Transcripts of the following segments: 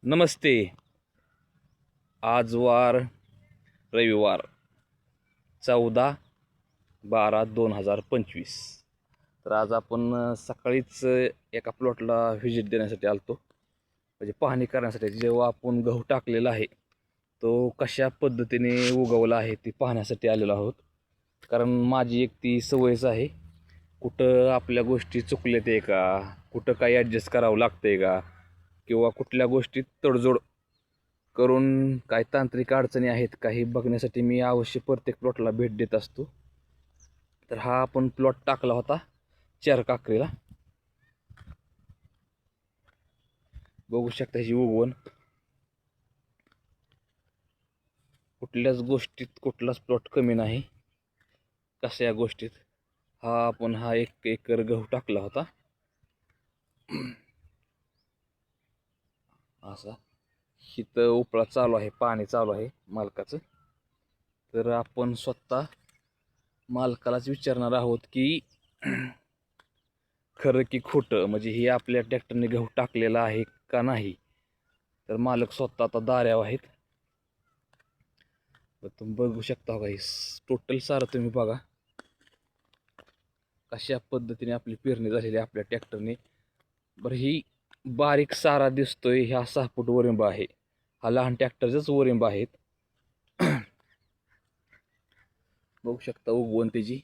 नमस्ते. आज वार रविवार 14/12/2025. तर आज आपण सकाळीच एका प्लॉटला व्हिजिट देण्यासाठी आलतो, म्हणजे पाहणी करण्यासाठी. जेव्हा आपण गहू टाकलेला आहे तो कशा पद्धतीने उगवला आहे ती पाहण्यासाठी आलेलो आहोत. कारण माझी एक ती सवयच आहे, कुठं आपल्या गोष्टी चुकल्यात आहे का, कुठं काही ॲडजस्ट करावं लागतंय का, किंवा कुठल्या गोष्टीत तडजोड करून काय तांत्रिक अडचणी आहेत का हे बघण्यासाठी मी अवश्य प्रत्येक प्लॉटला भेट देत असतो. तर हा आपण प्लॉट टाकला होता 4 काकरीला. बघू शकता ह्याची उगवण. कुठल्याच गोष्टीत कुठलाच प्लॉट कमी नाही. कशा या गोष्टीत हा 1 एकर गहू टाकला होता. असा इथं उपळा चालू आहे, पाणी चालू आहे मालकाचं. तर आपण स्वतः मालकालाच विचारणार आहोत की खरं की खोटं, म्हणजे हे आपल्या ट्रॅक्टरने गहू टाकलेला आहे का नाही. तर मालक स्वतः आता दाऱ्यावर आहेत. तुम्ही बघू शकता का, टोटल सारं तुम्ही बघा कशा पद्धतीने आपली पेरणी झालेली आहे आपल्या ट्रॅक्टरने. बरं, ही बारीक सारा दिसतोय, ह्या 6 फूट वरिंबा आहे. हा लहान ट्रॅक्टरचाच वरिंबा आहेत. बघू शकता उगवण त्याची.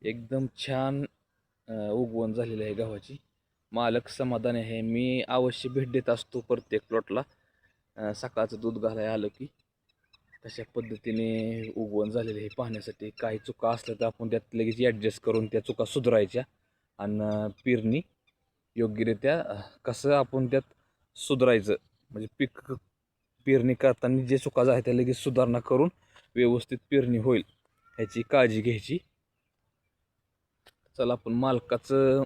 एकदम छान उगवण झालेली आहे गव्हाची. मालक समाधानी आहे. मी अवश्य भेट देत असतो प्रत्येक प्लॉटला. सकाळचं दूध घालायला आलं की कशा पद्धतीने उगवण झालेले हे पाहण्यासाठी. काही चुका असल्या तर आपण त्यात लगेच ॲडजस्ट करून त्या चुका सुधारायच्या आणि पेरणी योग्यरित्या कसं आपण त्यात सुधारायचं, म्हणजे पीक पेरणी करताना जे चुका आहेत त्या लगेच सुधारणा करून व्यवस्थित पेरणी होईल ह्याची काळजी घ्यायची. चला आपण मालकाचं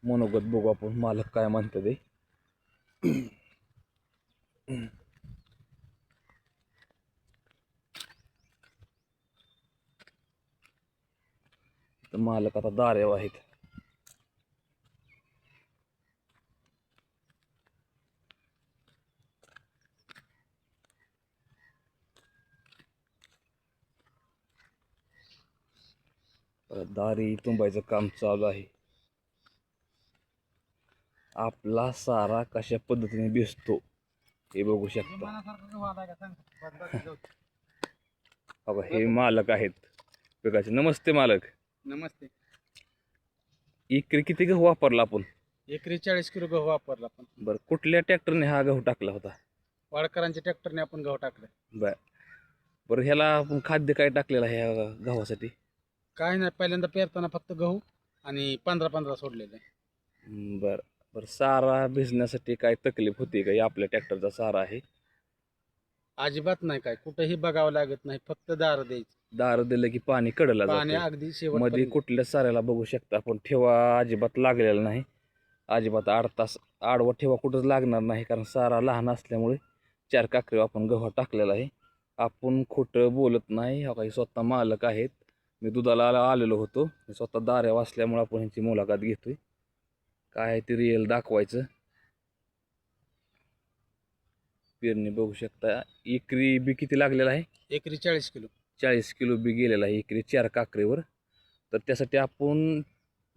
मनोगत बघू, आपण मालक काय म्हणतात ते. तर मालक आता दाऱ्यावर आहेत. दारी तुंबायचं काम चालू आहे. आपला सारा कशा पद्धतीने दिसतो हे बघू शकता. हे मालक आहेत पिकाचे. नमस्ते मालक. नमस्ते. एकरी किती गहू वापरला आपण? एकरी 40 किलो गहू वापरला आपण. बरं, कुठल्या ट्रॅक्टरने हा गहू टाकला होता? वाडकरांच्या ट्रॅक्टरने आपण गहू टाकले. बरं, ह्याला आपण खाद्य काय टाकलेलं आहे ह्या गव्हासाठी? काय नाही, पहिल्यांदा पेरताना फक्त गहू आणि 15-15 सोडलेले. बरं बरं, सारा भिजण्यासाठी काय तकलीफ होती का? आपल्या ट्रॅक्टरचा सारा आहे. अजिबात नाही, काय कुठेही बघावं लागत नाही, फक्त दार द्यायची. दार दिलं की पाणी कडला पाणी जातं. अगदी मध्ये शेवटपर्यंत. कुठल्या साऱ्याला बघू शकता आपण ठेवा अजिबात लागलेला नाही. अजिबात 8 तास आडवा ठेवा कुठंच लागणार नाही, कारण सारा लहान असल्यामुळे 4 काकरी आपण गव्हा टाकलेला आहे. आपण खोटं बोलत नाही. हा काही स्वतः मालक आहेत. मी दुधाला आलेलो होतो, मी स्वतः दाऱ्यावर असल्यामुळे आपण ह्यांची मुलाखत घेतोय. काय ते रिअल दाखवायचं. पेरणी बघू शकता. एकरी बी किती लागलेला आहे? एकरी 40 किलो. 40 किलो बी गेलेला आहे एकरी 4 काकरीवर. तर त्यासाठी आपण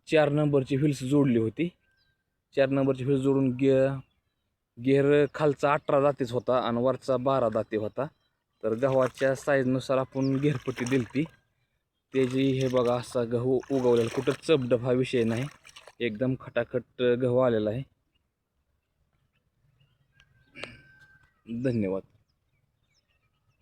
4 नंबरची व्हील्स जोडली होती. 4 नंबरची व्हील्स जोडून गेअर खालचा 18 दातेच होता आणि वरचा 12 दाते होता. तर गव्हाच्या साईजनुसार आपण घेरपट्टी दिली ती. त्याची हे बघा, असा गहू उगवलेला, कुठं चपडप हा विषय नाही. एकदम खटाखट गहू आलेला आहे. धन्यवाद.